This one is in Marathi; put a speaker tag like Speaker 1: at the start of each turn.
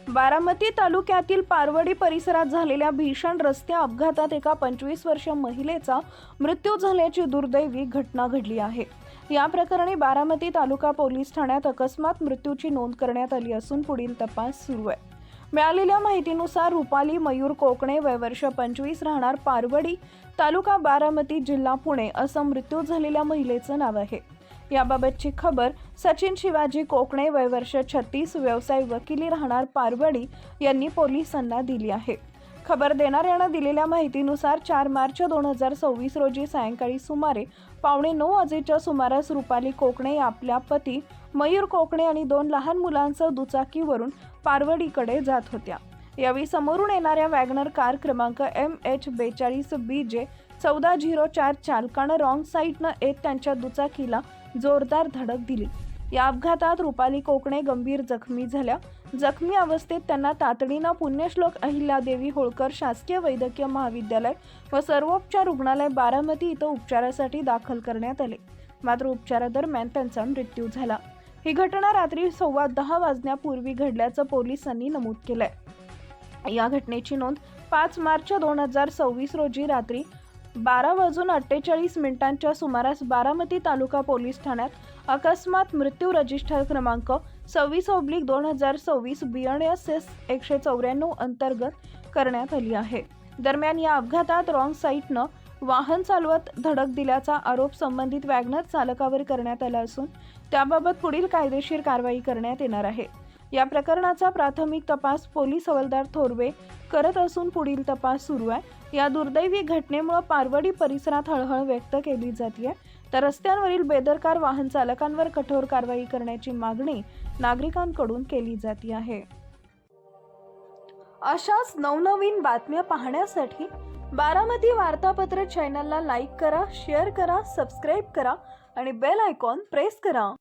Speaker 1: बारामती तालुक्यातील पारवडी परिसरात झालेल्या भीषण रस्ते अपघातात एका 25 वर्षीय महिलेचा मृत्यू झाल्याची दुर्दैवी घटना घडली आहे। या प्रकरणी बारामती तालुका पोलीस ठाण्यात अकस्मात मृत्यूची नोंद करण्यात आली असून पुढील तपास सुरू आहे। मिळालेल्या माहितीनुसार रुपाली मयूर कोकणे, वय वर्ष 25, राहणार पारवडी, तालुका बारामती, जिल्हा पुणे असं मृत्यू झालेल्या महिलेचं नाव आहे। याबाबतची खबर सचिन शिवाजी कोकणे, वय वर्ष 36, व्यवसाय वकिली, राहणार पारवडी यांनी पोलिसांना दिली आहे। खबर देणाऱ्यानं दिलेल्या माहितीनुसार 4 मार्च 2024 रोजी सायंकाळी सुमारे 8:45 वाजेच्या सुमारास रुपाली कोकणे आपल्या पती मयूर कोकणे आणि 2 लहान मुलांसह दुचाकीवरून पारवडीकडे जात होत्या। यावेळी समोरून येणाऱ्या वॅगनर कार क्रमांक MH42BJ 1404 चालकानं रॉंग साईडनं येत त्यांच्या दुचाकीला जोरदार धडक दिली। या अपघातात रुपाली कोकणे गंभीर जखमी झाल्या। जखमी अवस्थेत त्यांना तातडीनं पुण्यश्लोक अहिल्यादेवी होळकर शासकीय वैद्यकीय महाविद्यालय व सर्वोपचार रुग्णालय बारामती इथं उपचारासाठी दाखल करण्यात आले। मात्र उपचारादरम्यान त्यांचा मृत्यू झाला। ही घटना रात्री 10:15 वाजण्यापूर्वी घडल्याचं पोलिसांनी नमूद केलंय। या घटनेची नोंद 5 मार्च 2024 रोजी रात्री 12:48 सुमारास बारामती तालुका पोलीस ठाण्यात अकस्मात मृत्यू रजिस्टर क्रमांक 26/2024 BNSS 194 अंतर्गत करण्यात आली आहे। दरम्यान या अपघातात रॉंग साईडनं वाहन चालवत धडक दिल्याचा आरोप संबंधित वॅगनर चालकावर करण्यात आला असून त्याबाबत पुढील कायदेशीर कारवाई करण्यात येणार आहे। या प्रकरणाचा प्राथमिक तपास पोलीस हवालदार थोरवे करत असून पुढील तपास सुरू आहे। या दुर्दैवी घटनेमुळे पारवडी परिसरात हळहळ व्यक्त केली जाते, तर रस्त्यांवरील बेदरकार वाहन चालकांवर कठोर कारवाई करण्याची मागणी नागरिकांकडून केली जाते आहे। अशाच नवनवीन बातम्या पाहण्यासाठी बारामती वार्तापत्र चॅनलला लाईक करा, शेअर करा, सबस्क्राईब करा आणि बेल आयकॉन प्रेस करा।